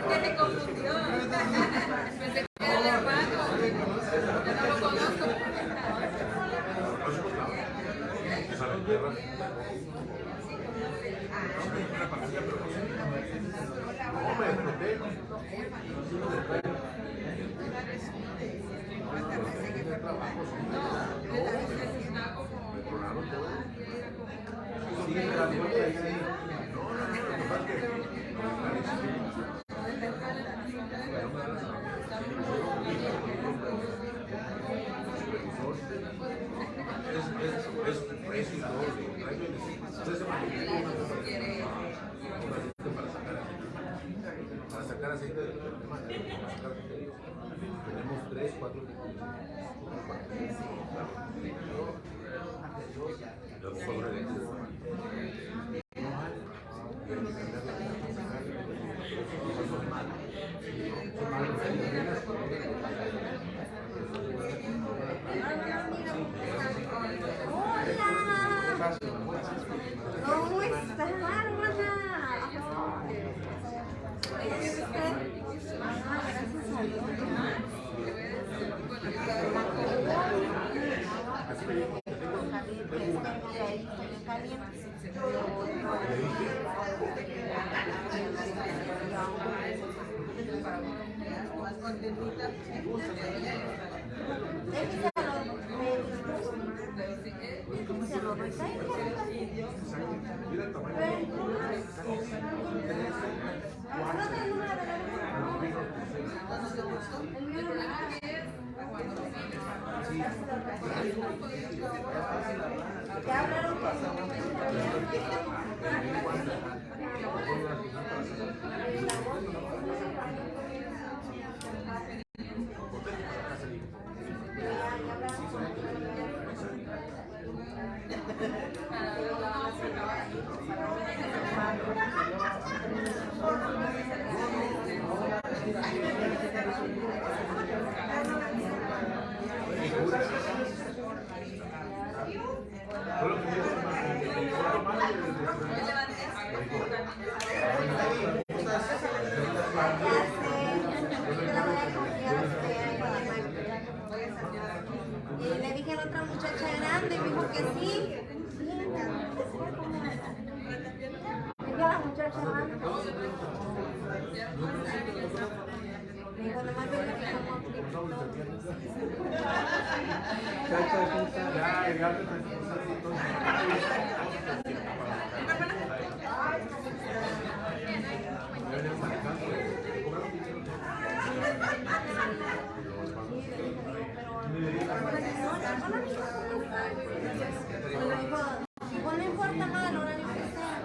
que me confundió. Pensé que era el hermano. Yo no lo conozco. Para sacar aceite de tenemos 3, 4 tipos ¿Cómo estás, hermana? Y le dije a la otra muchacha grande y me dijo que sí. Me dijo a la muchacha grande. Me dijo, nomás viene que como no importa más el horario que sea.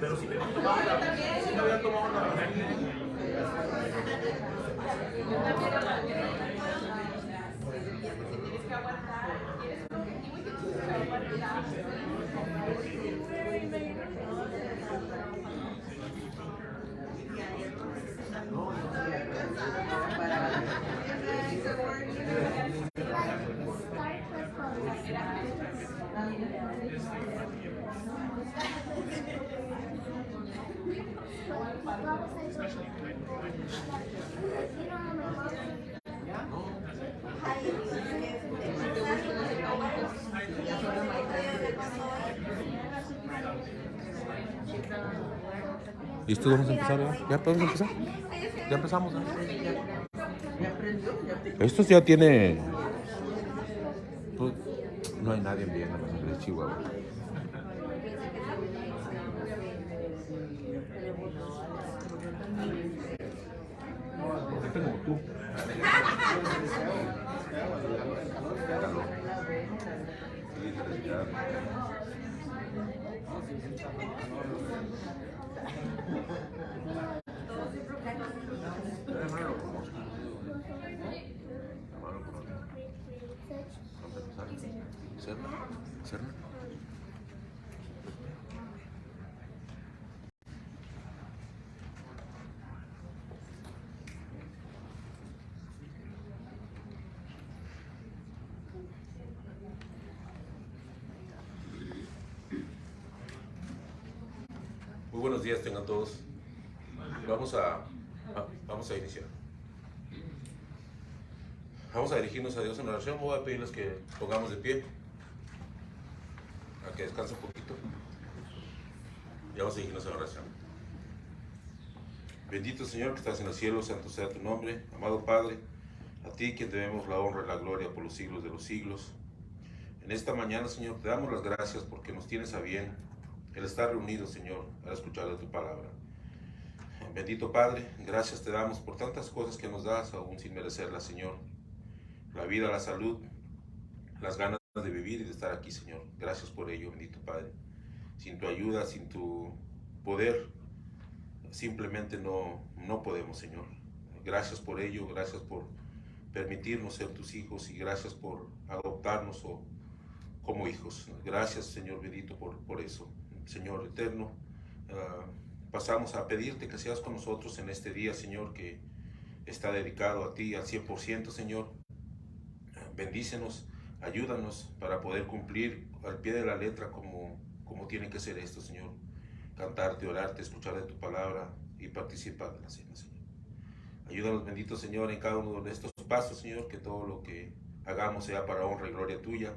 Pero si me tomaba si me había tomado una. ¿Listo? Vamos a empezar, ¿ya? ¿Ya podemos empezar? Ya empezamos, ¿no? Esto ya tiene... Pues, no hay nadie en Viena, de Chihuahua. Como tú. Serna. Muy buenos días tengan todos. Vamos a iniciar. Vamos a dirigirnos a Dios en oración. Voy a pedirles que pongamos de pie, a que descanse un poquito. Y vamos a dirigirnos a oración. Bendito Señor que estás en el cielo, santo sea tu nombre. Amado Padre, a ti quien debemos la honra y la gloria por los siglos de los siglos. En esta mañana, Señor, te damos las gracias porque nos tienes a bien el estar reunidos, Señor, a escuchar de tu palabra. Bendito Padre, gracias te damos por tantas cosas que nos das, aún sin merecerlas, Señor. La vida, la salud, las ganas de vivir y de estar aquí, Señor. Gracias por ello, bendito Padre. Sin tu ayuda, sin tu poder, simplemente no podemos, Señor. Gracias por ello, gracias por permitirnos ser tus hijos y gracias por adoptarnos como hijos. Gracias, Señor bendito, por eso. Señor eterno, pasamos a pedirte que seas con nosotros en este día, Señor, que está dedicado a ti al 100%, Señor. Bendícenos, ayúdanos para poder cumplir al pie de la letra como tiene que ser esto, Señor. Cantarte, orarte, escuchar de tu palabra y participar de la cena, Señor. Ayúdanos, bendito Señor, en cada uno de estos pasos, Señor, que todo lo que hagamos sea para honra y gloria tuya.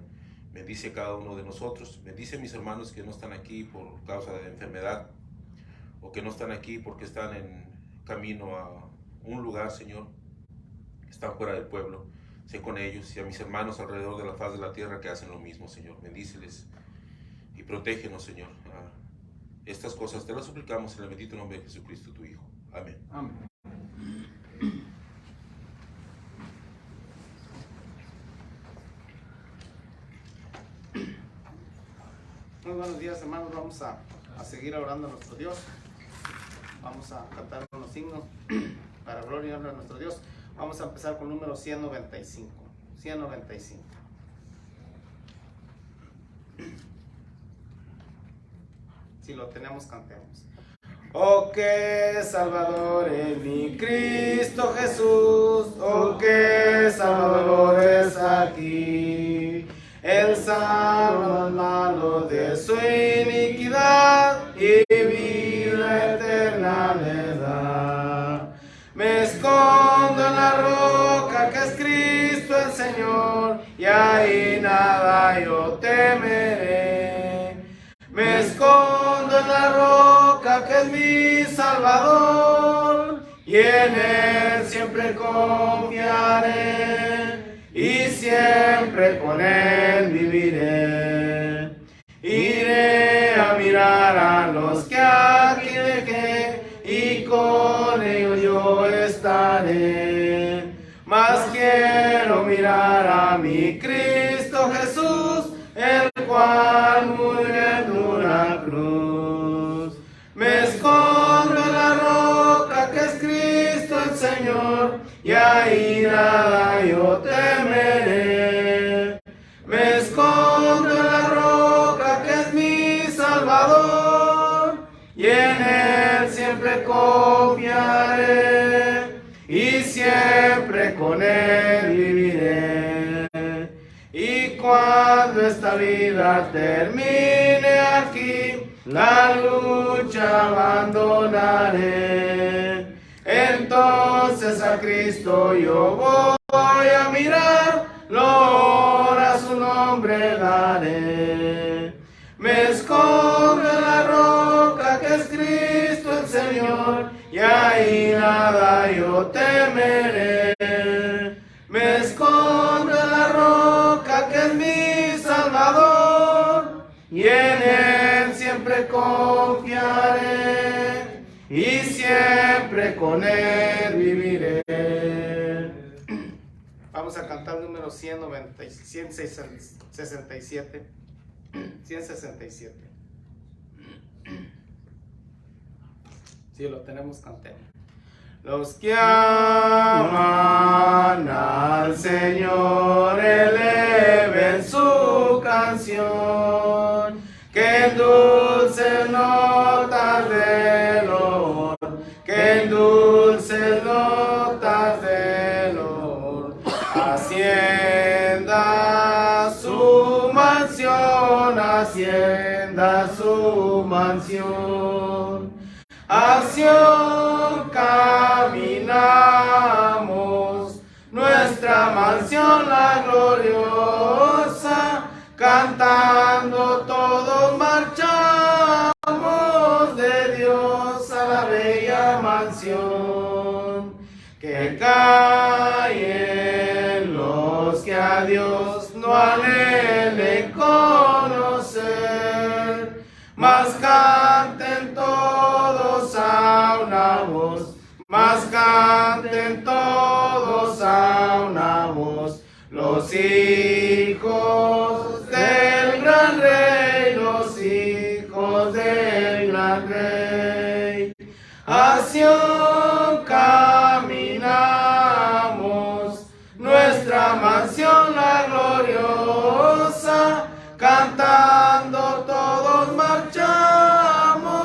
Bendice a cada uno de nosotros. Bendice a mis hermanos que no están aquí por causa de enfermedad o que no están aquí porque están en camino a un lugar, Señor. Están fuera del pueblo. Sé con ellos y a mis hermanos alrededor de la faz de la tierra que hacen lo mismo, Señor. Bendíceles y protégenos, Señor. Estas cosas te las suplicamos en el bendito nombre de Jesucristo, tu Hijo. Amén. Amén. Muy buenos días, hermanos. Vamos a seguir orando a nuestro Dios. Vamos a cantar unos himnos para gloria y honra a nuestro Dios. Vamos a empezar con número 195. 195. Si lo tenemos, cantemos. Oh, qué Salvador es mi Cristo Jesús. Oh, qué Salvador es aquí. Él salva al malo de su iniquidad y vida eterna le da. Me escondo en la roca que es Cristo el Señor, y ahí nada yo temeré. Me escondo en la roca que es mi Salvador, y en Él siempre confiaré, y siempre con Él viviré. Iré a mirar a los que aquí dejé, y con ellos yo estaré. Mas quiero mirar a mi Cristo Jesús, el cual murió en una cruz. Me escondo en la roca que es Cristo el Señor, y ahí nada yo temeré. Me escondo en la roca que es mi Salvador, y en Él siempre confiaré, y siempre con Él viviré. Y cuando esta vida termine aquí, la lucha abandonaré. Entonces a Cristo yo voy a mirar, gloria a su nombre daré. Me escondo en la roca que es Cristo el Señor, y ahí nada yo temeré. Me escondo en la roca que es mi Salvador, y en Él siempre confiaré, y siempre con Él viviré. Vamos a cantar número 167. 167. Si lo tenemos, cantemos. Los que aman al Señor eleven su canción, que en dulces notas de loor, que en dulces notas de loor, hacienda su mansión, hacienda su mansión. Acción caminamos, nuestra mansión la gloriosa, cantando todos marchamos de Dios a la bella mansión. Que callen los que a Dios no anhelen conocer, mas canten todos a una voz, mas canten todos a una voz, los hijos del gran rey, los hijos del gran rey. Acción caminamos, nuestra mansión la gloriosa, cantando todos marchamos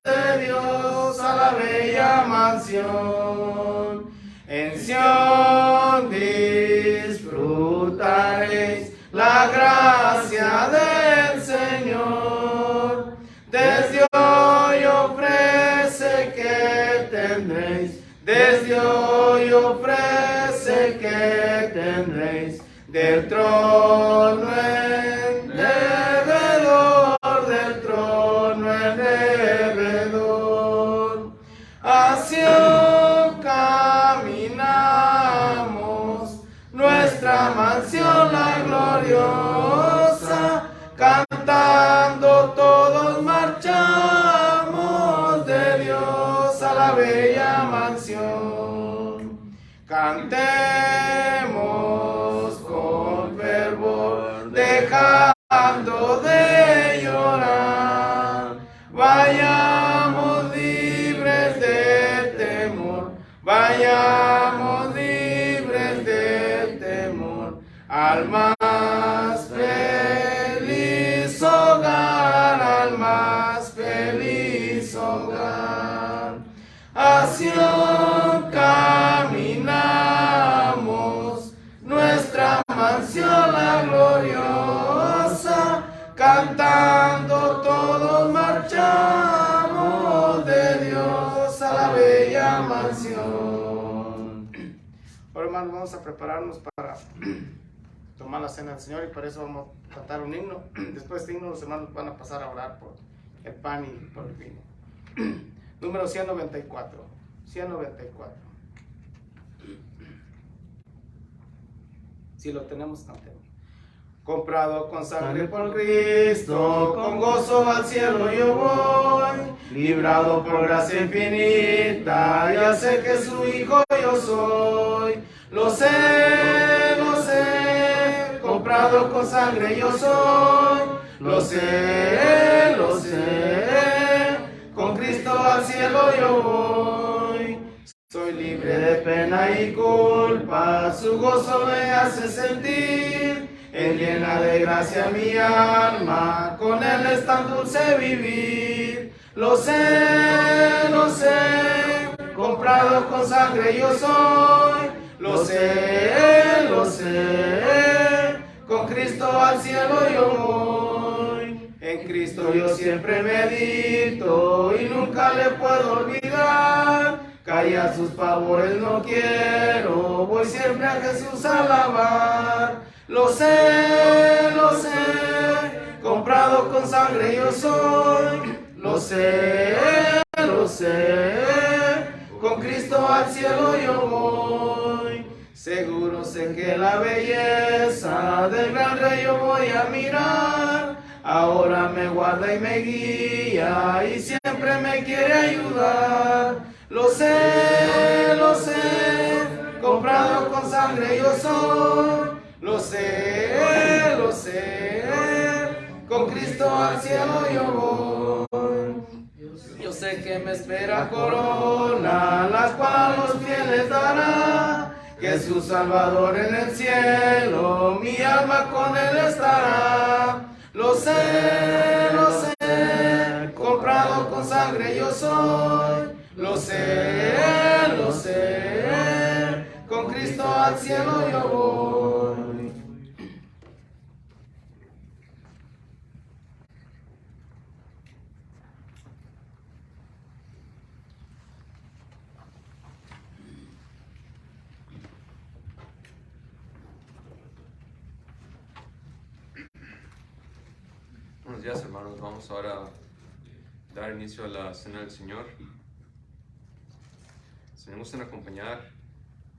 de Dios a la bella mansión. En Sion disfrutaréis la gracia del Señor. Desde hoy ofrece que tendréis, desde hoy ofrece que tendréis del trono en devedor, del trono en devedor. Acción caminamos, nuestra mansión la gloriosa, cantando todos marchamos de Dios a la bella mansión. Cantemos con fervor, dejando de llorar. al más feliz hogar, al más feliz hogar. Hacia caminamos, nuestra mansión la gloriosa, cantando todos marchamos de Dios a la bella mansión. Ahora, hermanos, vamos a prepararnos para tomar la cena del Señor, y por eso vamos a cantar un himno. Después de este himno, los hermanos van a pasar a orar por el pan y por el vino. Número 194. 194. Si lo tenemos, cantemos. Comprado con sangre por Cristo, con gozo al cielo yo voy, librado por gracia infinita, ya sé que su hijo yo soy. Lo sé, comprado con sangre yo soy. Lo sé, con Cristo al cielo yo voy. Soy libre de pena y culpa, su gozo me hace sentir. Él llena de gracia mi alma, con Él es tan dulce vivir. Lo sé, comprado con sangre yo soy. Lo sé, con Cristo al cielo yo voy. En Cristo yo siempre medito y nunca le puedo olvidar. Callar sus favores no quiero, voy siempre a Jesús a alabar. Lo sé, comprado con sangre yo soy. Lo sé, con Cristo al cielo yo voy. Seguro sé que la belleza del gran rey yo voy a mirar. Ahora me guarda y me guía y siempre me quiere ayudar. Lo sé, comprado con sangre yo soy. Lo sé, con Cristo al cielo yo voy. Yo sé que me espera corona, las cuales los fieles dará. Jesús Salvador en el cielo, mi alma con Él estará. Lo sé, comprado con sangre yo soy. Lo sé, con Cristo al cielo yo voy. Buenos días, hermanos. Vamos ahora a dar inicio a la cena del Señor. Si me gustan acompañar,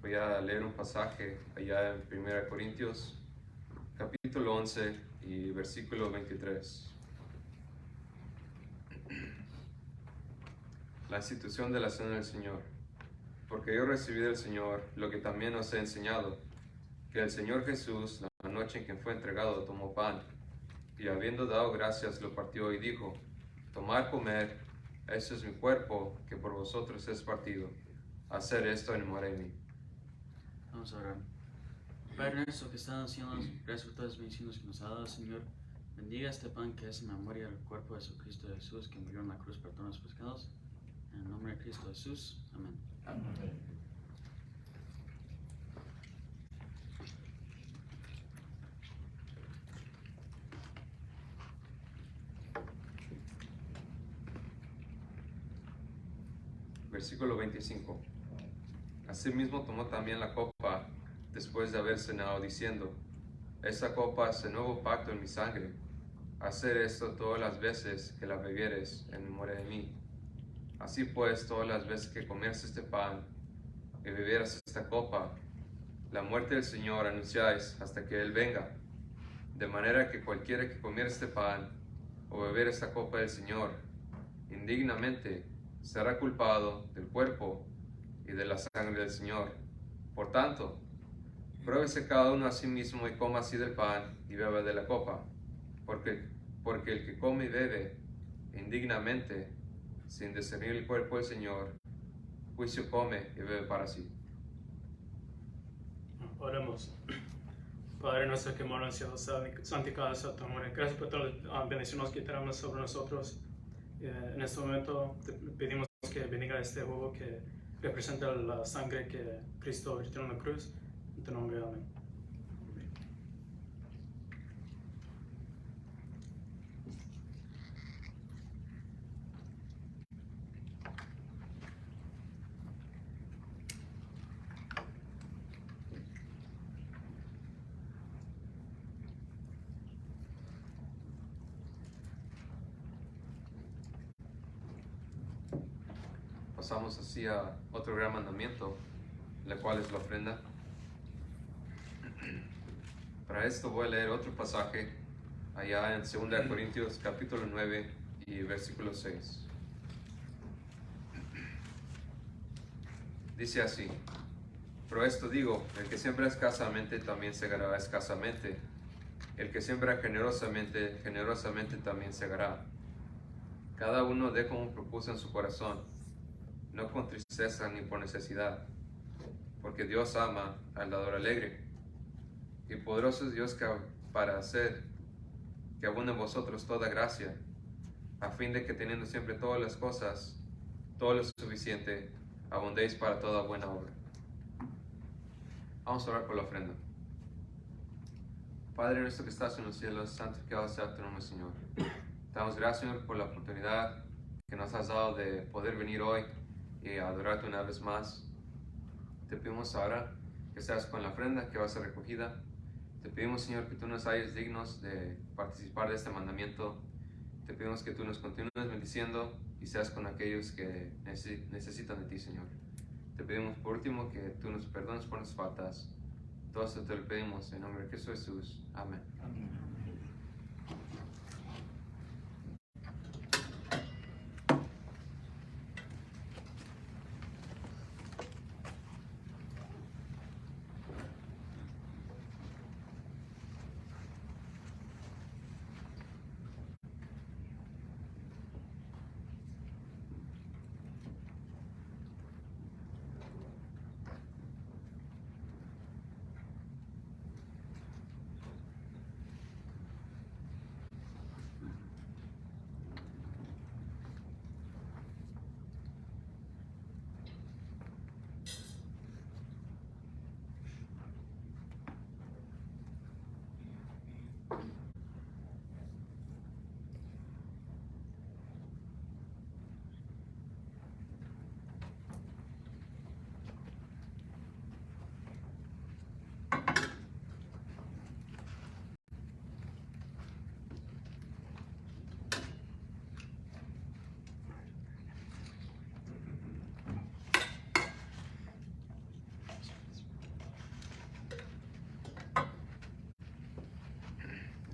voy a leer un pasaje allá en 1 Corintios, capítulo 11 y versículo 23. La institución de la cena del Señor. Porque yo recibí del Señor lo que también os he enseñado, que el Señor Jesús, la noche en que fue entregado, tomó pan, y habiendo dado gracias, lo partió y dijo: tomad, comer, este es mi cuerpo, que por vosotros es partido. Hacer esto en memoria de mí. Vamos a orar. Padre nuestro que estás en los cielos, gracias por todas las bendiciones que nos ha dado, Señor. Bendiga este pan que es en memoria del cuerpo de Jesucristo Jesús, que murió en la cruz por todos los pecados. En el nombre de Cristo Jesús. Amén. Amén. Versículo 25. Asimismo tomó también la copa después de haber cenado, diciendo: esta copa es el nuevo pacto en mi sangre. Hacer esto todas las veces que la bebieres en memoria de mí. Así pues, todas las veces que comieras este pan y bebieras esta copa, la muerte del Señor anunciáis hasta que Él venga. De manera que cualquiera que comiera este pan o bebiera esta copa del Señor indignamente será culpado del cuerpo y de la sangre del Señor. Por tanto, pruébese cada uno a sí mismo y coma así del pan y beba de la copa, porque el que come y bebe indignamente, sin discernir el cuerpo del Señor, juicio come y bebe para sí. Oremos. Padre nuestro que mora en el cielo, santificado sea tu nombre. Gracias por todas las bendiciones que tenemos sobre nosotros. En este momento te pedimos que bendiga este jugo que representa la sangre que Cristo vertió en la cruz. En tu nombre, amén. Pasamos así a otro gran mandamiento, la cual es la ofrenda. Para esto voy a leer otro pasaje allá en 2 Corintios capítulo 9 y versículo 6. Dice así: pero esto digo, el que siembra escasamente también segará escasamente, el que siembra generosamente, generosamente también segará. Cada uno dé como propuso en su corazón, no con tristeza ni por necesidad, porque Dios ama al dador alegre. Y poderoso es Dios para hacer que abunde en vosotros toda gracia, a fin de que teniendo siempre todas las cosas, todo lo suficiente, abundéis para toda buena obra. Vamos a orar por la ofrenda. Padre nuestro que estás en los cielos, santificado sea tu nombre, Señor. Te damos gracias, Señor, por la oportunidad que nos has dado de poder venir hoy y adorarte una vez más. Te pedimos ahora que seas con la ofrenda que va a ser recogida. Te pedimos, Señor, que tú nos hayas dignos de participar de este mandamiento. Te pedimos que tú nos continúes bendiciendo y seas con aquellos que necesitan de ti, Señor. Te pedimos por último que tú nos perdones por nuestras faltas. Todo esto te lo pedimos en nombre de Cristo Jesús. Amén.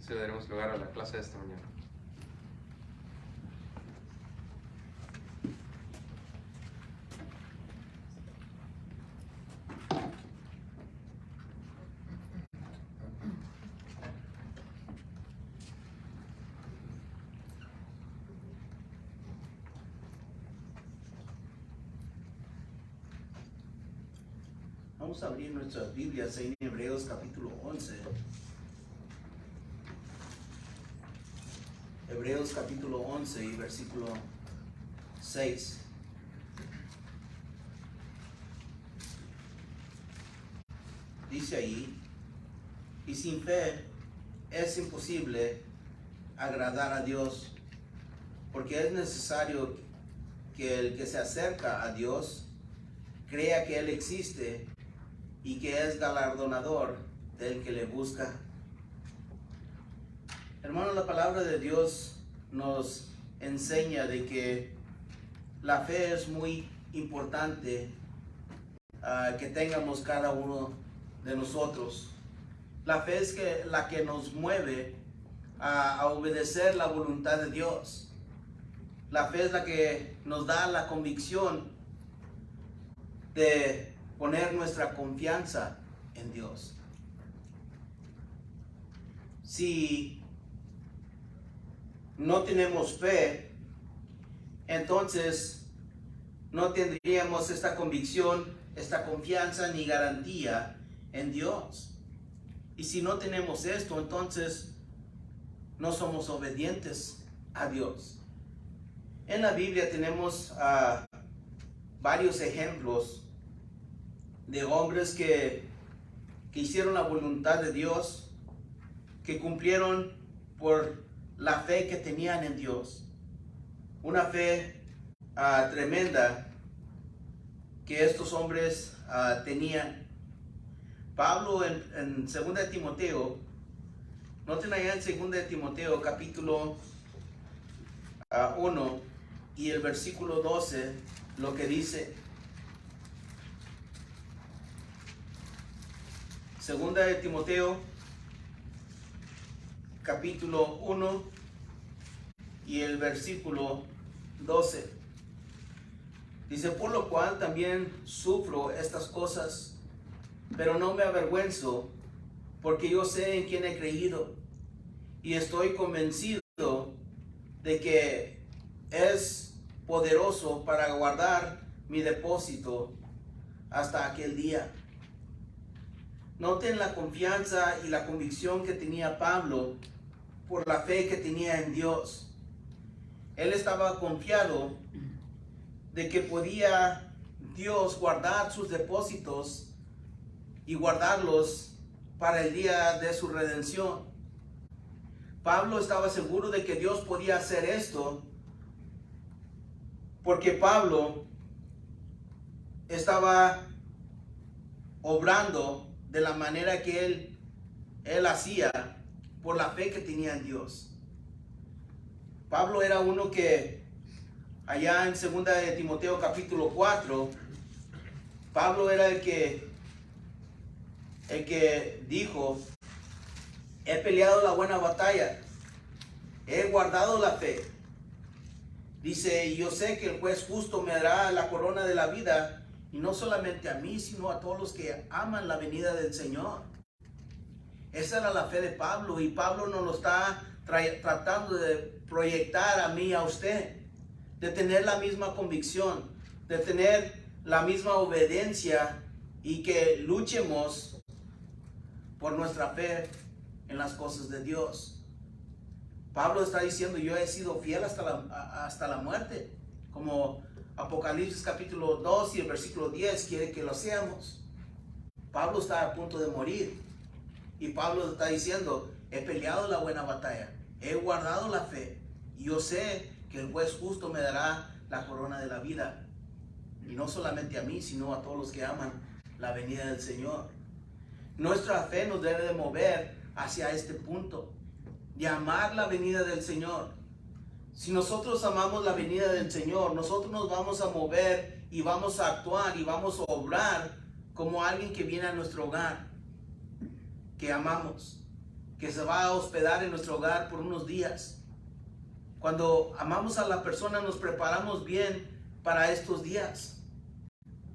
Así le daremos lugar a la clase de esta mañana. Vamos a abrir nuestras Biblias en Hebreos capítulo 11. Hebreos capítulo 11 y versículo 6. Dice ahí: y sin fe es imposible agradar a Dios, porque es necesario que el que se acerca a Dios crea que Él existe y que es galardonador del que le busca. Hermanos, la palabra de Dios nos enseña de que la fe es muy importante que tengamos cada uno de nosotros. La fe es la que nos mueve a obedecer la voluntad de Dios. La fe es la que nos da la convicción de poner nuestra confianza en Dios. Si no tenemos fe, entonces no tendríamos esta convicción, esta confianza ni garantía en Dios. Y si no tenemos esto, entonces no somos obedientes a Dios. En la Biblia tenemos varios ejemplos de hombres que hicieron la voluntad de Dios, que cumplieron por la fe que tenían en Dios. Una fe tremenda que estos hombres tenían. Pablo en 2 de Timoteo, noten allá en 2 de Timoteo capítulo 1 y el versículo 12, lo que dice. 2 de Timoteo capítulo 1 y el versículo 12. Dice, por lo cual también sufro estas cosas, pero no me avergüenzo, porque yo sé en quién he creído, y estoy convencido de que es poderoso para guardar mi depósito hasta aquel día. Noten la confianza y la convicción que tenía Pablo por la fe que tenía en Dios. Él estaba confiado de que podía Dios guardar sus depósitos y guardarlos para el día de su redención. Pablo estaba seguro de que Dios podía hacer esto porque Pablo estaba obrando de la manera que él hacía por la fe que tenía en Dios. Pablo era uno que allá en 2 de Timoteo capítulo 4, Pablo era el que dijo, he peleado la buena batalla, he guardado la fe. Dice, yo sé que el juez justo me dará la corona de la vida, y no solamente a mí, sino a todos los que aman la venida del Señor. Esa era la fe de Pablo, y Pablo nos lo está tratando de proyectar a mí, a usted, de tener la misma convicción, de tener la misma obediencia, y que luchemos por nuestra fe en las cosas de Dios. Pablo está diciendo, yo he sido fiel hasta la muerte, como Apocalipsis capítulo 2 y el versículo 10 quiere que lo seamos. Pablo está a punto de morir, y Pablo está diciendo, he peleado la buena batalla, he guardado la fe, y yo sé que el juez justo me dará la corona de la vida, y no solamente a mí, sino a todos los que aman la venida del Señor. Nuestra fe nos debe de mover hacia este punto, de amar la venida del Señor. Si nosotros amamos la venida del Señor, nosotros nos vamos a mover y vamos a actuar y vamos a obrar como alguien que viene a nuestro hogar, que amamos, que se va a hospedar en nuestro hogar por unos días. Cuando amamos a la persona, nos preparamos bien para estos días.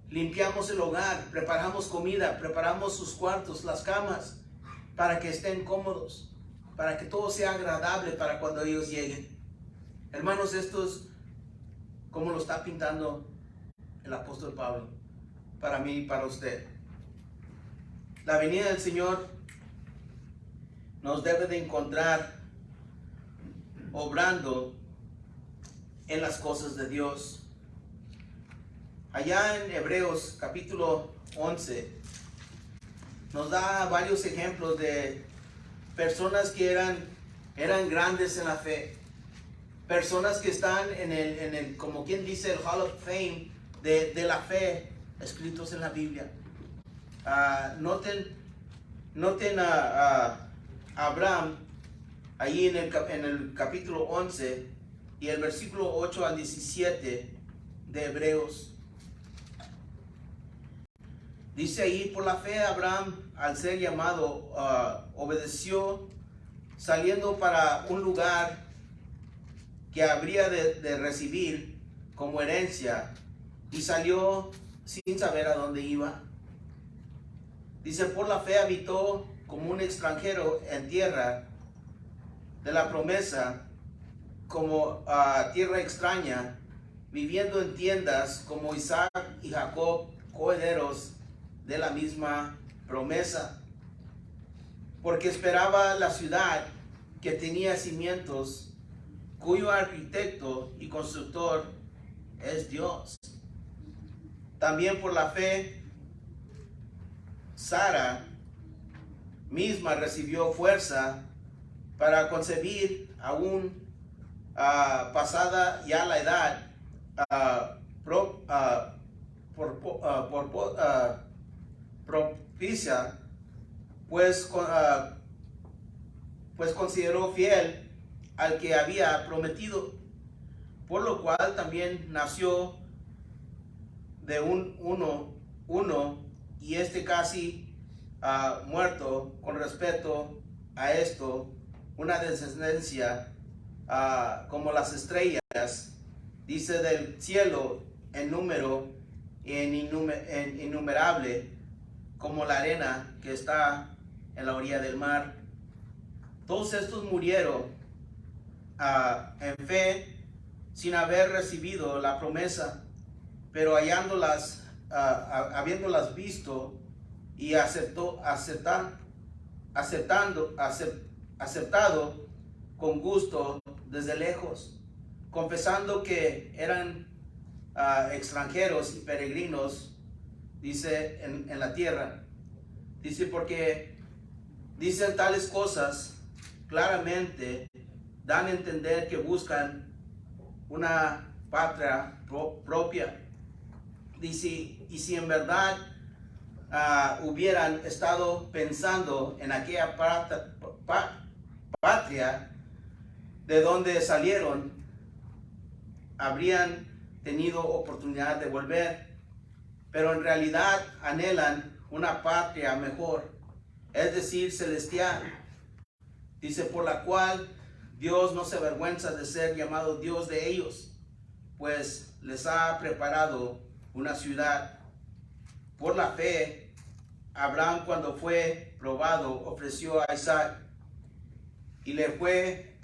Limpiamos el hogar, preparamos comida, preparamos sus cuartos, las camas, para que estén cómodos, para que todo sea agradable para cuando ellos lleguen. Hermanos, esto es como lo está pintando el apóstol Pablo, para mí y para usted. La venida del Señor nos debe de encontrar obrando en las cosas de Dios. Allá en Hebreos capítulo 11 nos da varios ejemplos de personas que eran grandes en la fe, personas que están en el como quien dice el Hall of Fame de la fe, escritos en la Biblia. Noten a Abraham ahí en el capítulo 11 y el versículo 8 al 17 de Hebreos. Dice ahí, por la fe Abraham, al ser llamado, obedeció, saliendo para un lugar que habría de recibir como herencia, y salió sin saber a dónde iba. Dice, por la fe habitó como un extranjero en tierra de la promesa, como tierra extraña, viviendo en tiendas como Isaac y Jacob, coherederos de la misma promesa. porque esperaba la ciudad que tenía cimientos, cuyo arquitecto y constructor es Dios. También por la fe, Sara misma recibió fuerza para concebir aún pasada ya la edad propicia, pues consideró fiel al que había prometido, por lo cual también nació de uno y casi muerto con respecto a esto, una descendencia como las estrellas, dice, del cielo, en número innumerable, como la arena que está en la orilla del mar. Todos estos murieron en fe, sin haber recibido la promesa, pero habiéndolas visto y aceptado con gusto desde lejos, confesando que eran extranjeros y peregrinos, dice, en la tierra. Dice, porque dicen tales cosas claramente, dan a entender que buscan una patria propia. Dice, y si en verdad hubieran estado pensando en aquella patria de donde salieron, habrían tenido oportunidad de volver, pero en realidad anhelan una patria mejor, es decir, celestial. Dice, por la cual Dios no se avergüenza de ser llamado Dios de ellos, pues les ha preparado una ciudad. Por la fe, Abraham, cuando fue probado, ofreció a Isaac, y le fue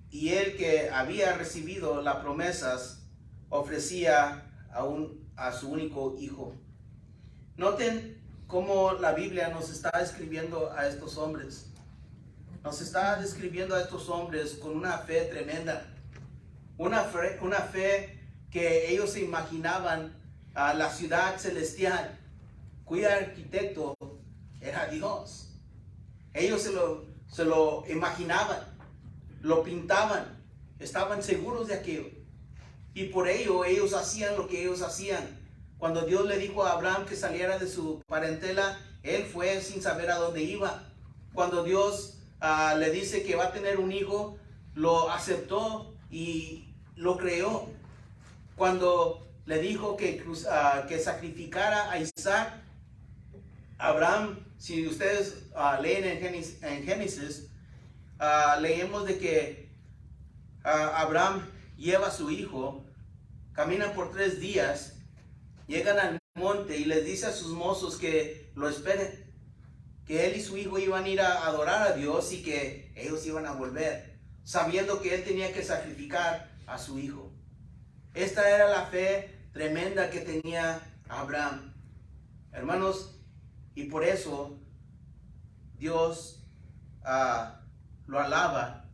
y él que había recibido las promesas ofrecía a su único hijo. Noten cómo la Biblia nos está describiendo a estos hombres. Nos está describiendo a estos hombres con una fe tremenda. Una fe que ellos se imaginaban a la ciudad celestial, cuyo arquitecto era Dios. Ellos se lo imaginaban, lo pintaban, estaban seguros de aquello. Y por ello ellos hacían lo que ellos hacían. Cuando Dios le dijo a Abraham que saliera de su parentela, él fue sin saber a dónde iba. Cuando Dios le dice que va a tener un hijo, lo aceptó y lo creó. Cuando le dijo que sacrificara a Isaac, Abraham, si ustedes leen en Génesis, leemos de que Abraham lleva a su hijo, caminan por 3 días, llegan al monte y les dice a sus mozos que lo esperen, que él y su hijo iban a ir a adorar a Dios y que ellos iban a volver, sabiendo que él tenía que sacrificar a su hijo. Esta era la fe tremenda que tenía Abraham, hermanos, y por eso Dios lo alaba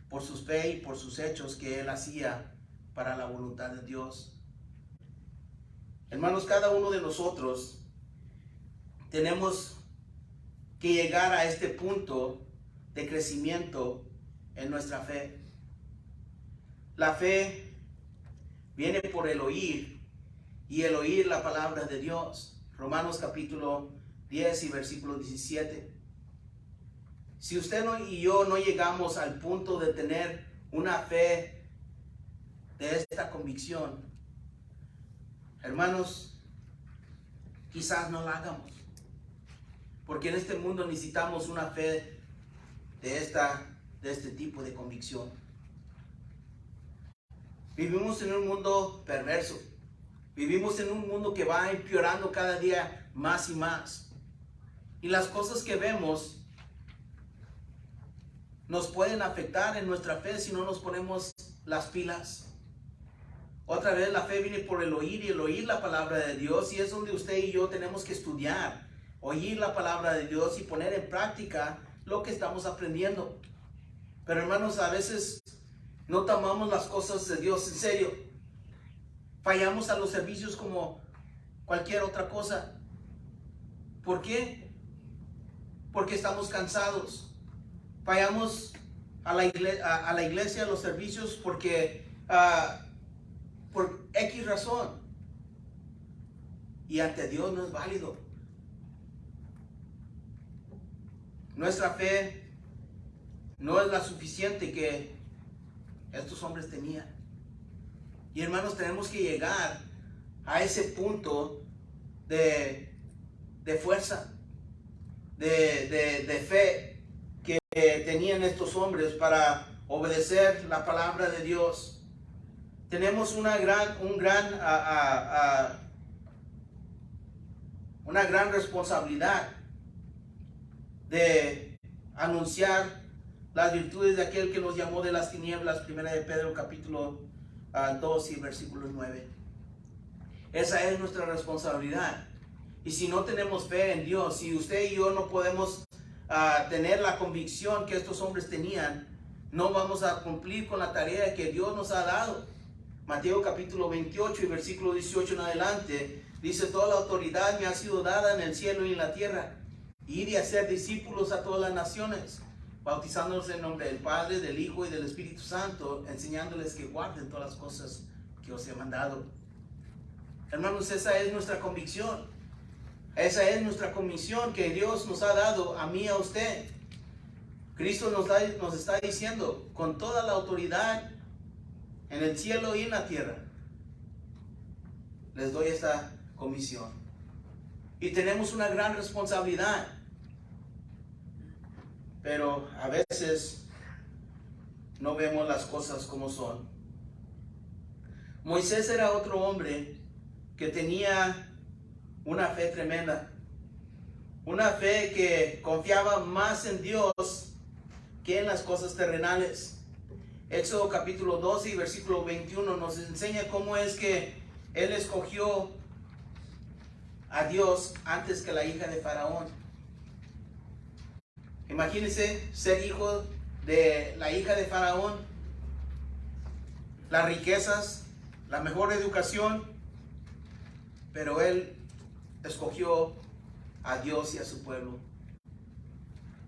por su fe y por sus hechos que él hacía para la voluntad de Dios. Hermanos, cada uno de nosotros tenemos que llegar a este punto de crecimiento en nuestra fe. La fe viene por el oír, y el oír la palabra de Dios. Romanos capítulo 10 y versículo 17. Si usted y yo no llegamos al punto de tener una fe de esta convicción, hermanos, quizás no la hagamos. Porque en este mundo necesitamos una fe de este tipo de convicción. Vivimos en un mundo perverso. Vivimos en un mundo que va empeorando cada día más y más. Y las cosas que vemos nos pueden afectar en nuestra fe si no nos ponemos las pilas. Otra vez, la fe viene por el oír, y el oír la palabra de Dios, y es donde usted y yo tenemos que estudiar oír la palabra de Dios y poner en práctica lo que estamos aprendiendo. Pero hermanos, a veces no tomamos las cosas de Dios en serio. Fallamos a los servicios como cualquier otra cosa. ¿Por qué? Porque estamos cansados. Fallamos a la iglesia, a los servicios, porque por X razón. Y ante Dios no es válido. Nuestra fe no es la suficiente que estos hombres tenían. Y hermanos, tenemos que llegar a ese punto de fuerza, de fe que tenían estos hombres para obedecer la palabra de Dios. Tenemos una gran responsabilidad de anunciar las virtudes de aquel que nos llamó de las tinieblas, 1 de Pedro capítulo 2 y versículo 9. Esa es nuestra responsabilidad. Y si no tenemos fe en Dios, si usted y yo no podemos tener la convicción que estos hombres tenían, no vamos a cumplir con la tarea que Dios nos ha dado. Mateo capítulo 28 y versículo 18 en adelante dice: toda la autoridad me ha sido dada en el cielo y en la tierra. Ir y hacer discípulos a todas las naciones, bautizándolos en nombre del Padre, del Hijo y del Espíritu Santo, enseñándoles que guarden todas las cosas que os he mandado. Hermanos, esa es nuestra convicción. Esa es nuestra comisión que Dios nos ha dado a mí y a usted. Cristo nos está diciendo: con toda la autoridad en el cielo y en la tierra, les doy esta comisión. Y tenemos una gran responsabilidad. Pero a veces no vemos las cosas como son. Moisés era otro hombre que tenía una fe tremenda. Una fe que confiaba más en Dios que en las cosas terrenales. Éxodo capítulo 12 y versículo 21 nos enseña cómo es que él escogió a Dios antes que la hija de Faraón. Imagínense ser hijo de la hija de Faraón, las riquezas, la mejor educación, pero él escogió a Dios y a su pueblo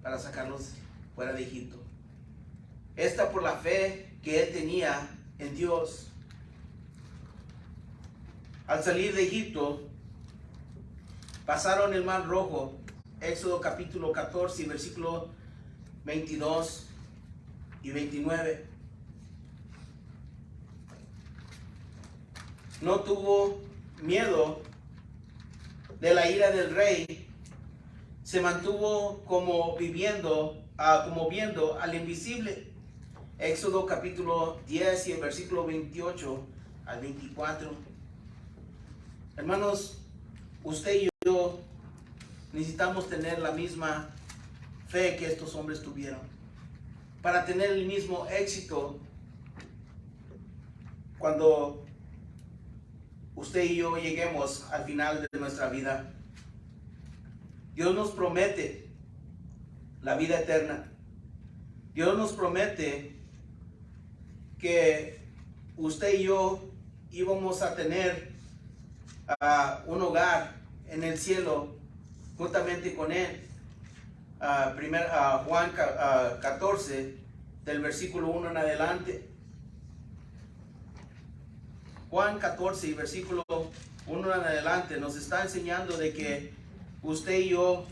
para sacarlos fuera de Egipto. Esta por la fe que él tenía en Dios. Al salir de Egipto, pasaron el Mar Rojo. Éxodo capítulo 14 y versículo 22 y 29. No tuvo miedo de la ira del rey. Se mantuvo como viendo al invisible. Éxodo capítulo 10 y el versículo 28 al 24. Hermanos, usted y yo necesitamos tener la misma fe que estos hombres tuvieron para tener el mismo éxito cuando usted y yo lleguemos al final de nuestra vida. Dios nos promete la vida eterna. Dios nos promete que usted y yo íbamos a tener un hogar en el cielo juntamente con Él. Juan 14, del versículo 1 en adelante. Juan 14 y versículo 1 en adelante nos está enseñando de que usted y yo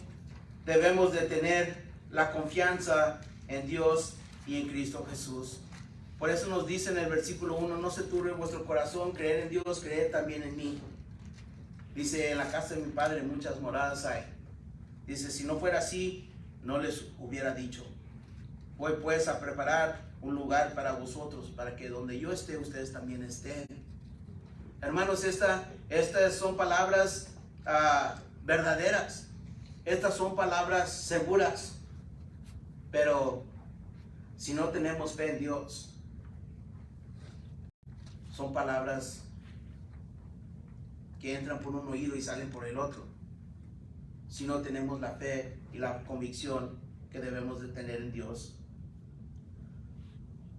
debemos de tener la confianza en Dios y en Cristo Jesús. Por eso nos dice en el versículo 1: no se turbe vuestro corazón, creer en Dios, creer también en mí. Dice: en la casa de mi Padre muchas moradas hay. Dice: si no fuera así, no les hubiera dicho. Voy pues a preparar un lugar para vosotros, para que donde yo esté, ustedes también estén. Hermanos, estas son palabras verdaderas. Estas son palabras seguras. Pero si no tenemos fe en Dios, son palabras que entran por un oído y salen por el otro. si no tenemos la fe y la convicción que debemos de tener en Dios.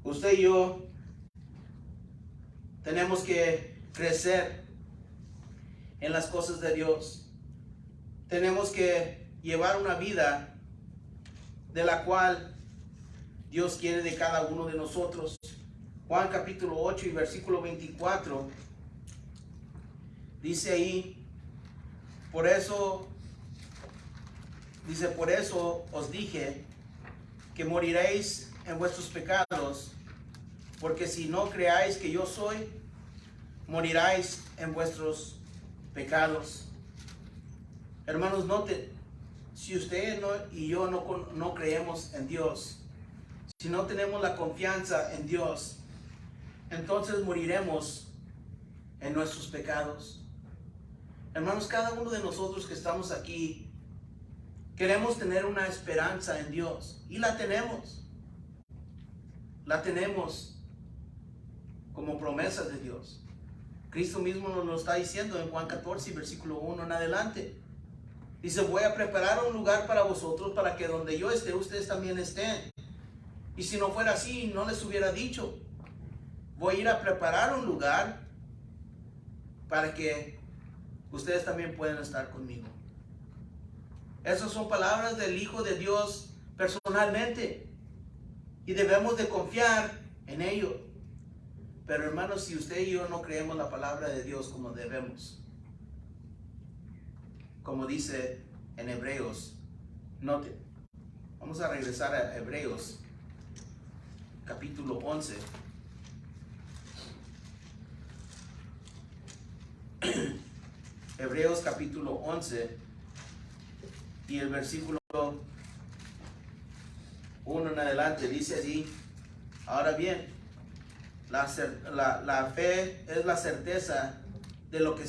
Usted y yo tenemos que crecer en las cosas de Dios. Tenemos que llevar una vida de la cual Dios quiere de cada uno de nosotros. Juan capítulo 8 y versículo 24 dice ahí, por eso os dije que moriréis en vuestros pecados, porque si no creáis que yo soy, moriráis en vuestros pecados. Hermanos, note, si usted y yo no creemos en Dios, si no tenemos la confianza en Dios, entonces moriremos en nuestros pecados. Hermanos, cada uno de nosotros que estamos aquí, queremos tener una esperanza en Dios, y la tenemos. La tenemos como promesa de Dios. Cristo mismo nos lo está diciendo en Juan 14, versículo 1 en adelante. Dice, voy a preparar un lugar para vosotros, para que donde yo esté, ustedes también estén. Y si no fuera así, no les hubiera dicho, voy a ir a preparar un lugar para que ustedes también puedan estar conmigo. Esas son palabras del Hijo de Dios personalmente, y debemos de confiar en ello. Pero hermanos, si usted y yo no creemos la palabra de Dios como debemos, como dice en Hebreos, note, vamos a regresar a Hebreos capítulo 11. Hebreos capítulo 11 y el versículo 1 en adelante dice allí, ahora bien, la fe es la certeza de lo que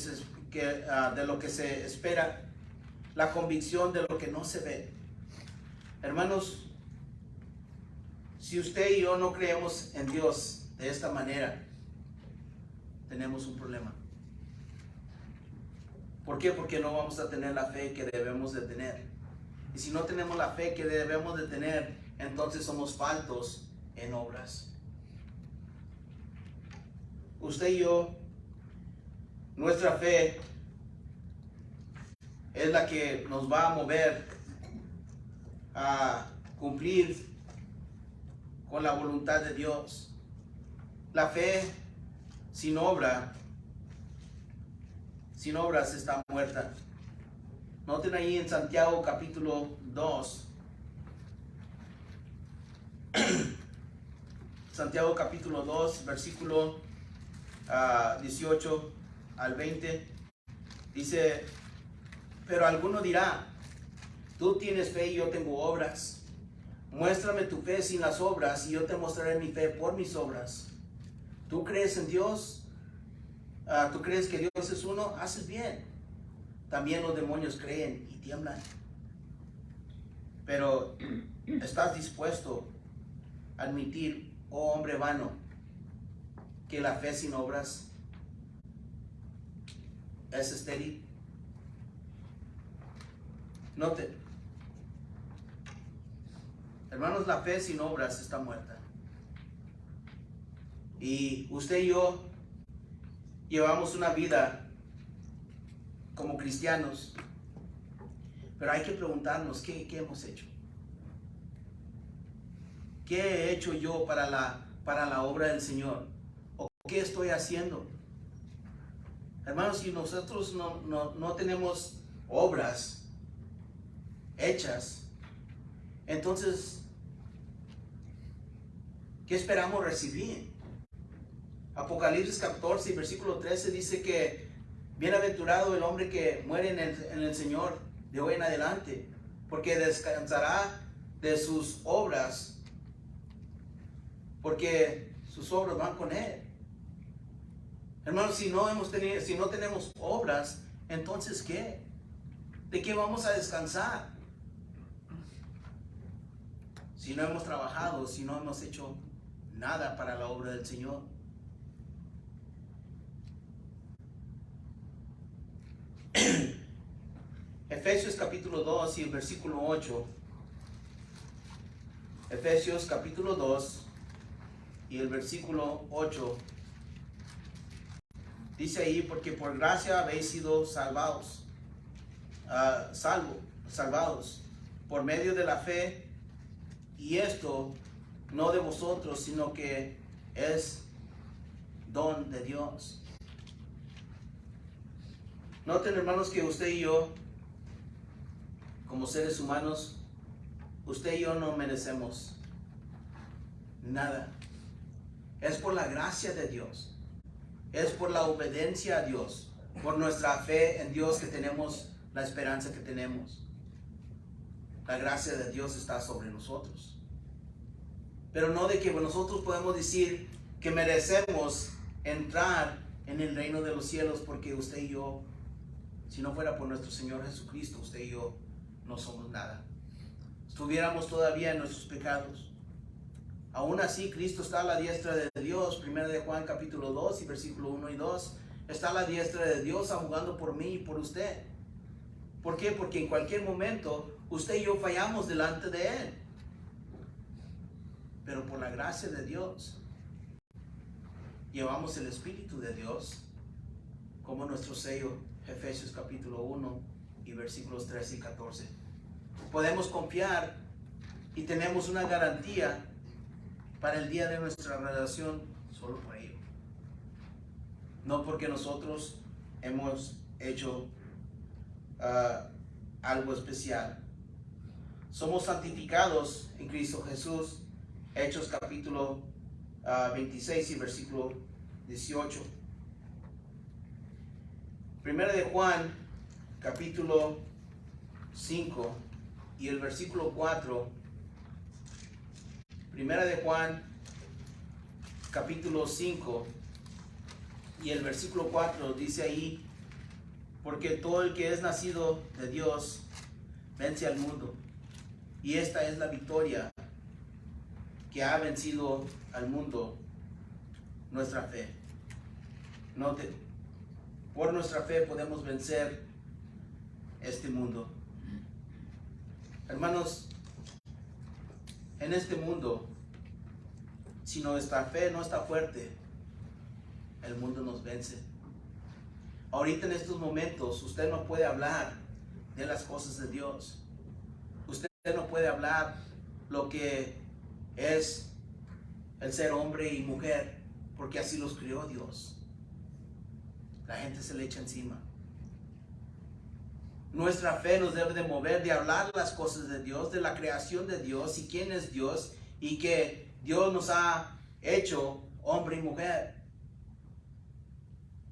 se espera, la convicción de lo que no se ve. Hermanos, si usted y yo no creemos en Dios de esta manera, tenemos un problema. ¿Por qué? Porque no vamos a tener la fe que debemos de tener. Y si no tenemos la fe que debemos de tener, entonces somos faltos en obras. Usted y yo, nuestra fe es la que nos va a mover a cumplir con la voluntad de Dios. La fe sin obras está muerta. Noten ahí en Santiago capítulo 2. Santiago capítulo 2, versículo 18 al 20. Dice, pero alguno dirá, tú tienes fe y yo tengo obras. Muéstrame tu fe sin las obras y yo te mostraré mi fe por mis obras. ¿Tú crees en Dios? ¿Tú crees que Dios es uno? Haces bien. También los demonios creen y tiemblan. Pero ¿estás dispuesto a admitir, oh hombre vano, que la fe sin obras es estéril? Note, hermanos, la fe sin obras está muerta. Y usted y yo llevamos una vida como cristianos, pero hay que preguntarnos ¿qué hemos hecho? ¿Qué he hecho yo para la obra del Señor? ¿O qué estoy haciendo? Hermanos, si nosotros no tenemos obras hechas, entonces ¿qué esperamos recibir? Apocalipsis 14, versículo 13 dice que bienaventurado el hombre que muere en el Señor de hoy en adelante, porque descansará de sus obras, porque sus obras van con Él. Hermanos, si no tenemos obras, entonces ¿qué? ¿De qué vamos a descansar? Si no hemos trabajado, si no hemos hecho nada para la obra del Señor. Efesios capítulo 2 y el versículo 8. Efesios capítulo 2 y el versículo 8. Dice ahí, porque por gracia habéis sido salvados, salvados por medio de la fe, y esto no de vosotros, sino que es don de Dios. Noten, hermanos, que usted y yo, como seres humanos, usted y yo no merecemos nada. Es por la gracia de Dios. Es por la obediencia a Dios, por nuestra fe en Dios que tenemos la esperanza que tenemos. La gracia de Dios está sobre nosotros. Pero no de que nosotros podemos decir que merecemos entrar en el reino de los cielos, porque usted y yo, si no fuera por nuestro Señor Jesucristo, usted y yo no somos nada. Estuviéramos todavía en nuestros pecados. Aún así, Cristo está a la diestra de Dios. 1 de Juan capítulo 2 y versículo 1 y 2. Está a la diestra de Dios, abogando por mí y por usted. ¿Por qué? Porque en cualquier momento usted y yo fallamos delante de Él. Pero por la gracia de Dios, llevamos el Espíritu de Dios como nuestro sello. Efesios capítulo 1 y versículos 13 y 14. Podemos confiar y tenemos una garantía para el día de nuestra relación solo por ello. No porque nosotros hemos hecho algo especial. Somos santificados en Cristo Jesús. Hechos capítulo 26 y versículo 18. Primera de Juan capítulo 5 y el versículo 4. Primera de Juan capítulo 5 y el versículo 4 dice ahí, porque todo el que es nacido de Dios vence al mundo, y esta es la victoria que ha vencido al mundo, nuestra fe. Note, por nuestra fe podemos vencer este mundo. Hermanos, en este mundo, si nuestra fe no está fuerte, el mundo nos vence. Ahorita en estos momentos, usted no puede hablar de las cosas de Dios. Usted no puede hablar lo que es el ser hombre y mujer, porque así los crió Dios. La gente se le echa encima. Nuestra fe nos debe de mover de hablar las cosas de Dios, de la creación de Dios y quién es Dios, y que Dios nos ha hecho hombre y mujer.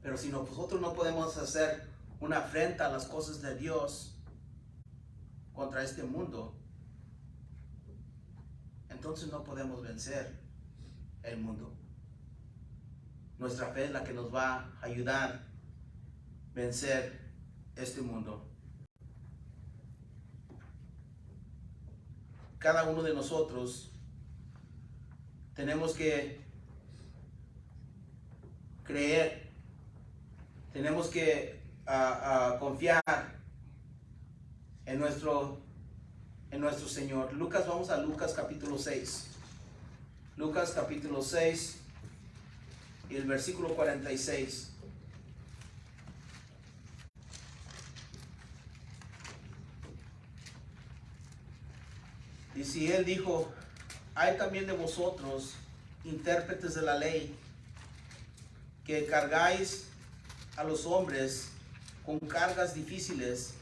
Pero si nosotros no podemos hacer una afrenta a las cosas de Dios contra este mundo, entonces no podemos vencer el mundo. Nuestra fe es la que nos va a ayudar a vencer este mundo. Cada uno de nosotros tenemos que creer, tenemos que confiar en nuestro Señor. Vamos a Lucas capítulo 6. Lucas capítulo 6 y el versículo 46. Y si él dijo, hay también de vosotros, intérpretes de la ley, que cargáis a los hombres con cargas difíciles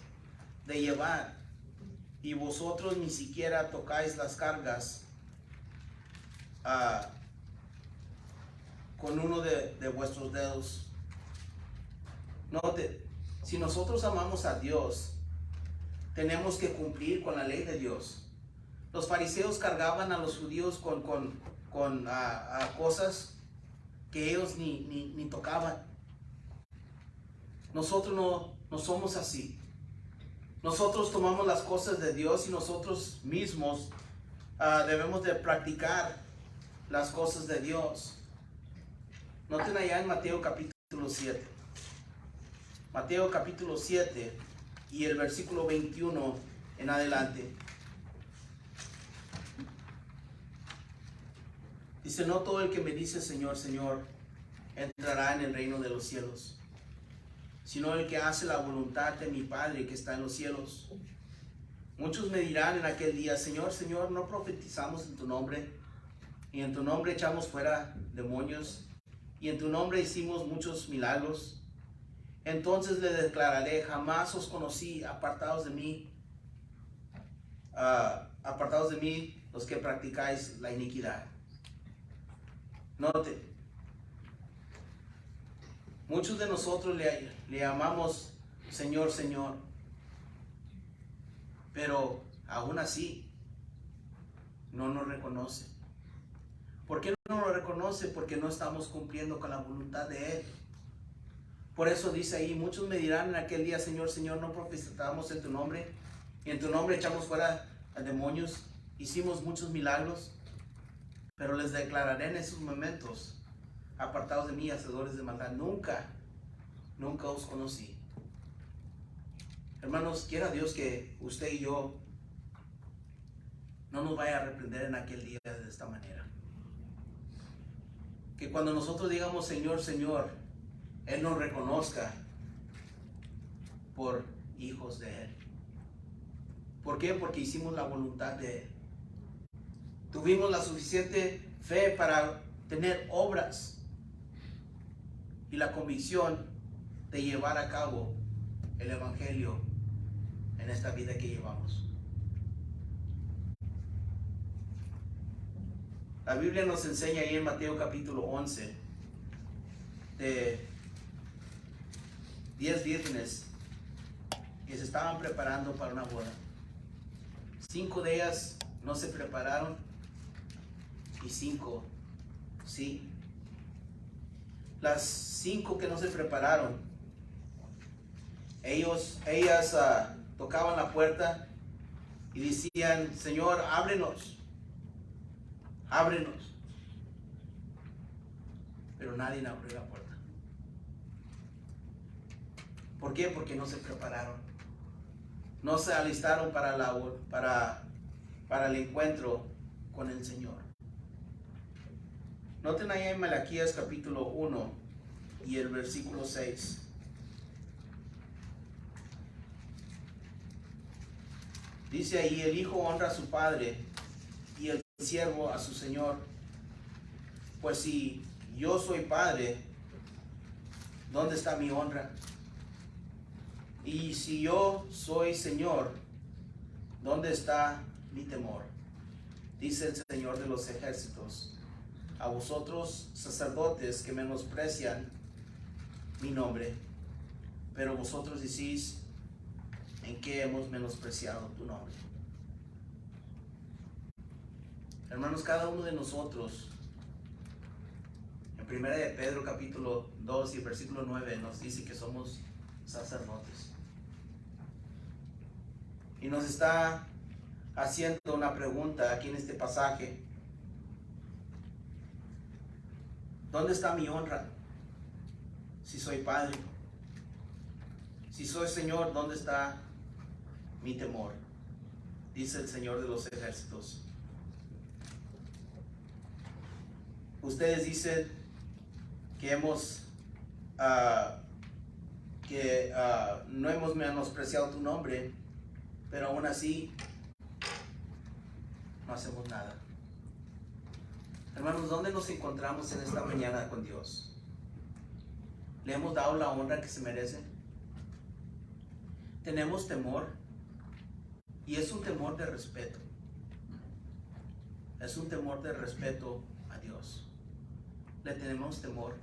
de llevar, y vosotros ni siquiera tocáis las cargas con uno de vuestros dedos. Note, si nosotros amamos a Dios, tenemos que cumplir con la ley de Dios. Los fariseos cargaban a los judíos con cosas que ellos ni tocaban. Nosotros no somos así. Nosotros tomamos las cosas de Dios y nosotros mismos debemos de practicar las cosas de Dios. Noten allá en Mateo capítulo 7. Mateo capítulo 7 y el versículo 21 en adelante. Dice, no todo el que me dice Señor, Señor, entrará en el reino de los cielos, sino el que hace la voluntad de mi Padre que está en los cielos. Muchos me dirán en aquel día, Señor, Señor, ¿no profetizamos en tu nombre? Y en tu nombre echamos fuera demonios, y en tu nombre hicimos muchos milagros. Entonces le declararé, jamás os conocí, apartados de mí los que practicáis la iniquidad. Note, muchos de nosotros le llamamos Señor, Señor, pero aún así no nos reconoce. ¿Por qué no nos reconoce? Porque no estamos cumpliendo con la voluntad de Él. Por eso dice ahí, muchos me dirán en aquel día, Señor, Señor, no profetizamos en tu nombre, y en tu nombre echamos fuera a demonios, hicimos muchos milagros. Pero les declararé en esos momentos, apartados de mí, hacedores de maldad, nunca os conocí. Hermanos, quiera Dios que usted y yo no nos vaya a reprender en aquel día de esta manera. Que cuando nosotros digamos Señor, Señor, Él nos reconozca por hijos de Él. ¿Por qué? Porque hicimos la voluntad de Él. Tuvimos la suficiente fe para tener obras y la convicción de llevar a cabo el Evangelio en esta vida que llevamos. La Biblia nos enseña ahí en Mateo capítulo 11 de 10 vírgenes que se estaban preparando para una boda. 5 de ellas no se prepararon y 5 sí. Las 5 que no se prepararon, ellas tocaban la puerta y decían, Señor, ábrenos, ábrenos. Pero nadie abrió la puerta. ¿Por qué? Porque no se prepararon. No se alistaron para el encuentro con el Señor. Noten ahí en Malaquías capítulo 1 y el versículo 6. Dice ahí, el hijo honra a su padre y el siervo a su señor. Pues si yo soy padre, ¿dónde está mi honra? Y si yo soy señor, ¿dónde está mi temor? Dice el Señor de los ejércitos. A vosotros, sacerdotes, que menosprecian mi nombre, pero vosotros decís, ¿en qué hemos menospreciado tu nombre? Hermanos, cada uno de nosotros, en 1 de Pedro capítulo 2 y versículo 9, nos dice que somos sacerdotes. Y nos está haciendo una pregunta aquí en este pasaje. ¿Dónde está mi honra? Si soy padre. Si soy Señor, ¿dónde está mi temor? Dice el Señor de los ejércitos. Ustedes dicen que no hemos menospreciado tu nombre, pero aún así no hacemos nada. Hermanos, ¿dónde nos encontramos en esta mañana con Dios? ¿Le hemos dado la honra que se merece? ¿Tenemos temor? Y es un temor de respeto. Es un temor de respeto a Dios. ¿Le tenemos temor?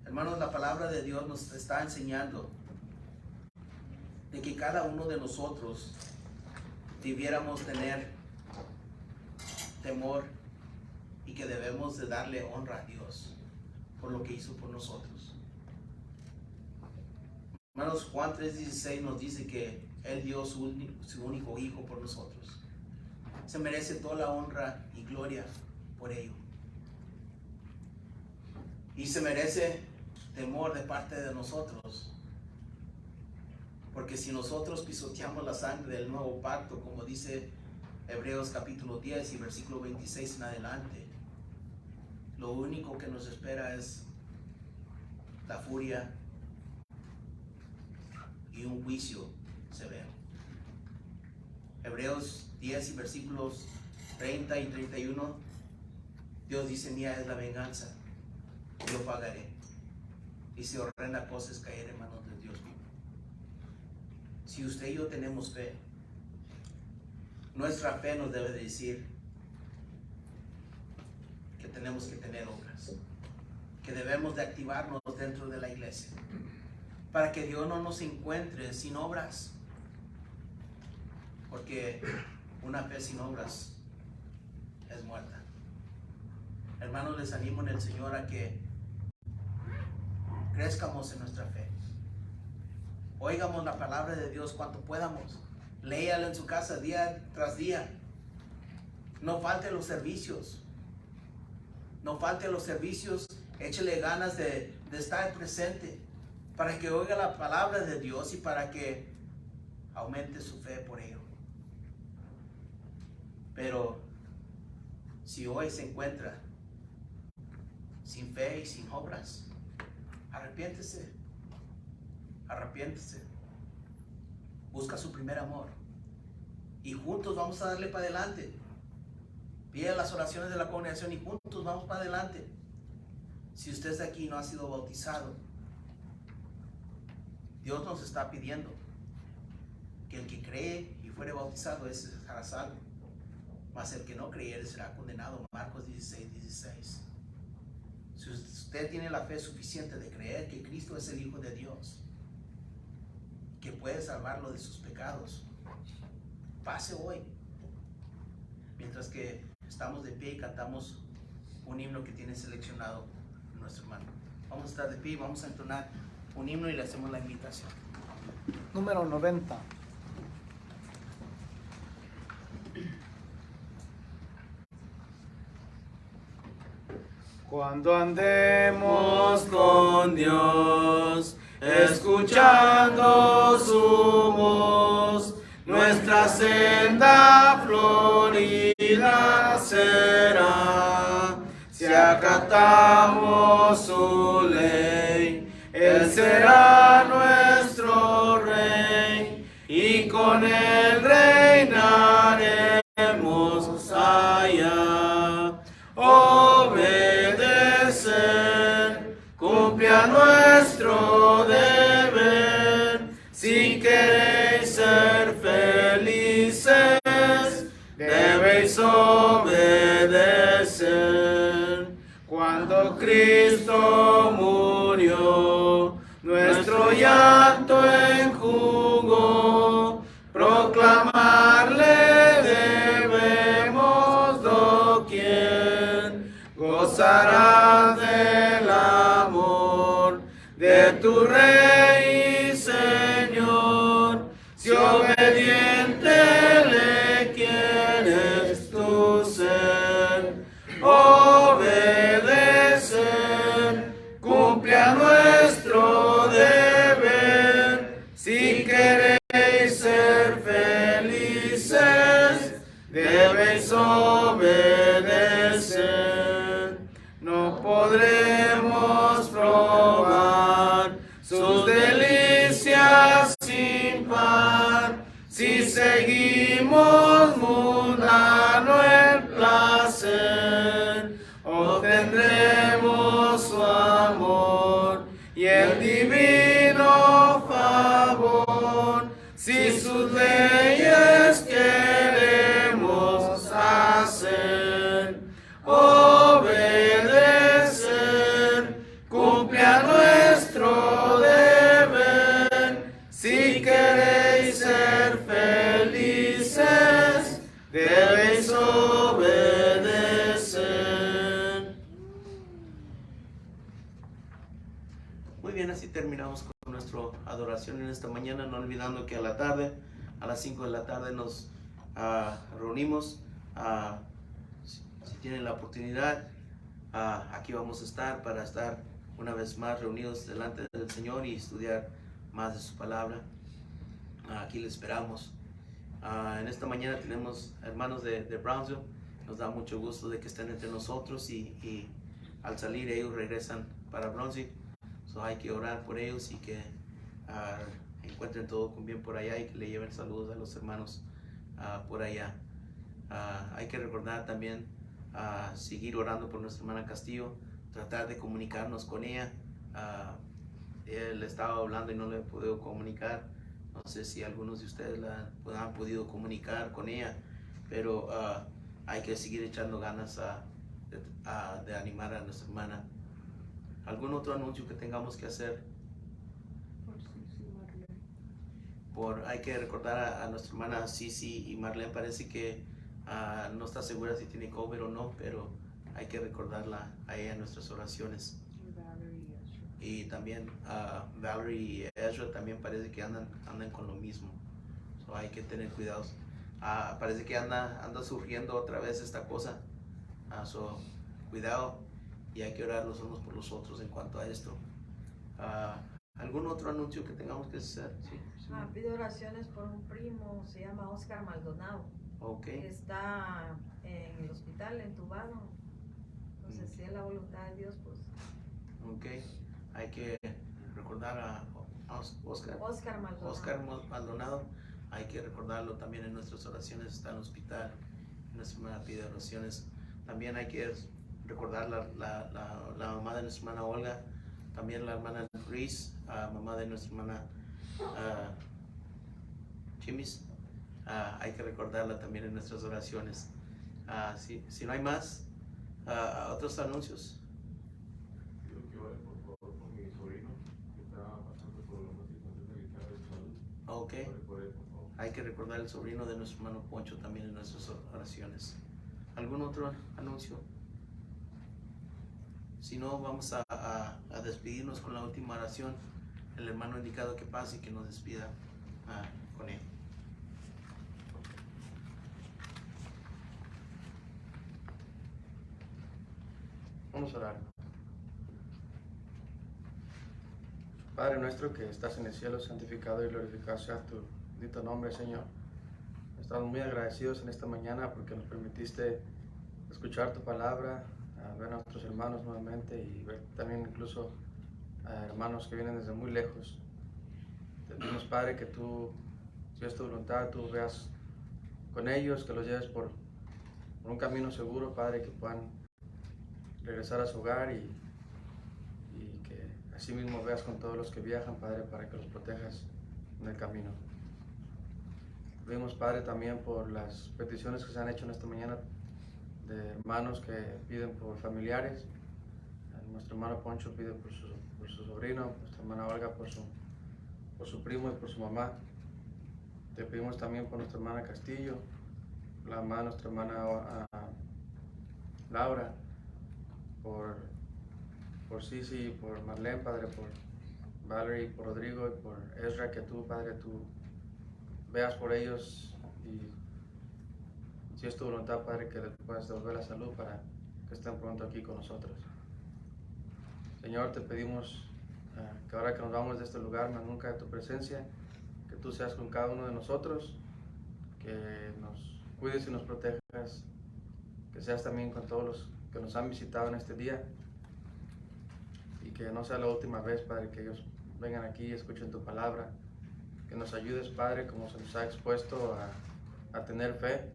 Hermanos, la palabra de Dios nos está enseñando de que cada uno de nosotros debiéramos tener temor y que debemos de darle honra a Dios por lo que hizo por nosotros. Hermanos, Juan 3:16 nos dice que Él dio su único hijo por nosotros. Se merece toda la honra y gloria por ello. Y se merece temor de parte de nosotros Porque si nosotros pisoteamos la sangre del nuevo pacto, como dice Hebreos capítulo 10 y versículo 26 en adelante, lo único que nos espera es la furia y un juicio severo. Hebreos 10 y versículos 30 y 31, Dios dice: mía es la venganza, yo pagaré. Y si horrenda cosa es caer en manos de Dios vivo. Si usted y yo tenemos fe, nuestra fe nos debe decir que tenemos que tener obras, que debemos de activarnos dentro de la iglesia, para que Dios no nos encuentre sin obras. Porque una fe sin obras es muerta. Hermanos, les animo en el Señor a que crezcamos en nuestra fe. Oigamos la palabra de Dios cuanto podamos. Léala en su casa día tras día. No falte los servicios. No falte los servicios. Échele ganas de estar presente, para que oiga la palabra de Dios y para que aumente su fe por ello. Pero si hoy se encuentra sin fe y sin obras, arrepiéntese. Arrepiéntese. Busca su primer amor. Y juntos vamos a darle para adelante. Pide las oraciones de la congregación y juntos vamos para adelante. Si usted está aquí y no ha sido bautizado, Dios nos está pidiendo que el que cree y fuere bautizado, ese será salvo. Mas el que no creyere será condenado. Marcos 16:16. Si usted tiene la fe suficiente de creer que Cristo es el Hijo de Dios, que puede salvarlo de sus pecados, pase hoy. Mientras que estamos de pie y cantamos un himno que tiene seleccionado nuestro hermano. Vamos a estar de pie y vamos a entonar un himno y le hacemos la invitación. Número 90. Cuando andemos con Dios, escuchando su voz, nuestra senda florida será. Si acatamos su ley, Él será nuestro Rey, y con Él reinaremos allá. Obedecer, cumple a nuestro deber. Si queréis ser felices, debéis obedecer. Cuando Cristo murió, nuestro llanto enjugó. Proclamarle debemos doquier. Gozarás del amor de tu Rey y Señor. Si obediente le quieres tú ser. Obedecer, cumple a nuestro deber. Si queréis ser felices, debéis obedecer. No podremos probar sus delicias sin par, si seguimos mundano el placer. Obtendremos su amor y el divino favor, si sus leyes queremos hacer. Obedecer, cumple a nuestro deber. Si queréis ser felices, debéis obedecer. Muy bien, así terminamos con nuestra adoración en esta mañana, no olvidando que a la tarde, a las 5 de la tarde nos reunimos. Si tienen la oportunidad, aquí vamos a estar para estar una vez más reunidos delante del Señor y estudiar más de su palabra. aquí les esperamos. En esta mañana tenemos hermanos de Brownsville. Nos da mucho gusto de que estén entre nosotros y al salir ellos regresan para Brownsville. So hay que orar por ellos y que encuentren todo con bien por allá y que le lleven saludos a los hermanos por allá. Hay que recordar también seguir orando por nuestra hermana Castillo, tratar de comunicarnos con ella. Él estaba hablando y no le he podido comunicar. No sé si algunos de ustedes han podido comunicar con ella, pero hay que seguir echando ganas de animar a nuestra hermana. ¿Algún otro anuncio que tengamos que hacer? Hay que recordar a nuestra hermana Cici y Marlene. Parece que no está segura si tiene COVID o no, pero hay que recordarla a ella en nuestras oraciones. Y también Valerie y Ezra también parece que andan con lo mismo. So hay que tener cuidados. Parece que anda surgiendo otra vez esta cosa. So cuidado, y hay que orar los unos por los otros en cuanto a esto. ¿Algún otro anuncio que tengamos que hacer? Sí. Pido oraciones por un primo, se llama Oscar Maldonado. Okay. Que está en el hospital entubado. Entonces, si es la voluntad de Dios, pues. Ok. Hay que recordar a Oscar Maldonado. Hay que recordarlo también en nuestras oraciones. Está en el hospital. Nuestra hermana pide oraciones. También hay que recordar la mamá de nuestra hermana Olga. También la hermana Chris, mamá de nuestra hermana Chimis. Hay que recordarla también en nuestras oraciones. Si no hay más, otros anuncios. Ok. Hay que recordar el sobrino de nuestro hermano Poncho también en nuestras oraciones. ¿Algún otro anuncio? Si no, vamos a despedirnos con la última oración. El hermano indicado que pase y que nos despida con él. Vamos a orar. Padre nuestro que estás en el cielo, santificado y glorificado sea tu bendito nombre, Señor. Estamos muy agradecidos en esta mañana porque nos permitiste escuchar tu palabra, ver a nuestros hermanos nuevamente y ver también incluso a hermanos que vienen desde muy lejos. Te pedimos, Padre, que tú, si es tu voluntad, tú veas con ellos, que los lleves por un camino seguro, Padre, que puedan regresar a su hogar y que así mismo veas con todos los que viajan, Padre, para que los protejas en el camino. Pedimos, Padre, también por las peticiones que se han hecho en esta mañana de hermanos que piden por familiares. Nuestro hermano Poncho pide por su sobrino, nuestra hermana Olga por su primo y por su mamá. Te pedimos también por nuestra hermana Castillo, la mamá de nuestra hermana Laura, por Cici, por Marlene, Padre, por Valerie, por Rodrigo y por Ezra, que tú, Padre, tú veas por ellos y si es tu voluntad, Padre, que les puedas devolver la salud para que estén pronto aquí con nosotros. Señor, te pedimos que ahora que nos vamos de este lugar, más nunca de tu presencia, que tú seas con cada uno de nosotros, que nos cuides y nos protejas, que seas también con todos los que nos han visitado en este día y que no sea la última vez, Padre, que ellos vengan aquí y escuchen tu palabra, que nos ayudes, Padre, como se nos ha expuesto a tener fe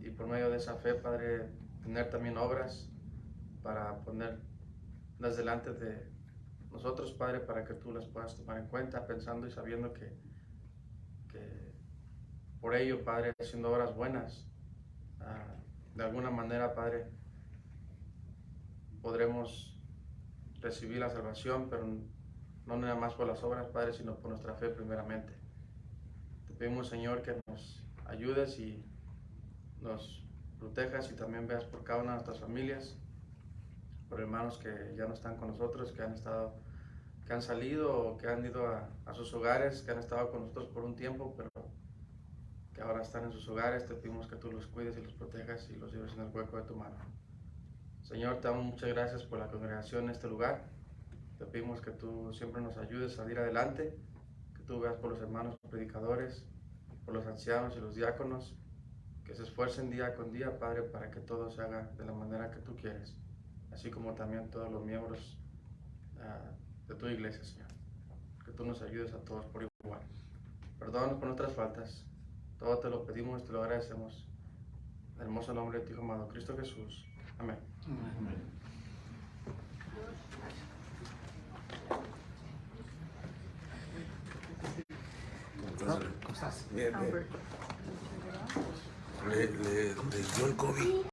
y por medio de esa fe, Padre, tener también obras para ponerlas delante de nosotros, Padre, para que tú las puedas tomar en cuenta, pensando y sabiendo que por ello, Padre, haciendo obras buenas, de alguna manera, Padre, podremos recibir la salvación, pero no nada más por las obras, Padre, sino por nuestra fe primeramente. Te pedimos, Señor, que nos ayudes y nos protejas y también veas por cada una de nuestras familias, por hermanos que ya no están con nosotros, que han salido o que han ido a sus hogares, que han estado con nosotros por un tiempo, pero que ahora están en sus hogares. Te pedimos que tú los cuides y los protejas y los lleves en el hueco de tu mano. Señor, te damos muchas gracias por la congregación en este lugar. Te pedimos que tú siempre nos ayudes a salir adelante, que que tú veas por los hermanos predicadores, por los ancianos y los diáconos, que se esfuercen día con día, Padre, para que todo se haga de la manera que tú quieres, así como también todos los miembros de tu iglesia, Señor. Que tú nos ayudes a todos por igual. Perdónanos por nuestras faltas. Todo te lo pedimos y te lo agradecemos. En el hermoso nombre de tu Hijo amado, Cristo Jesús. Amén. Le dio el COVID.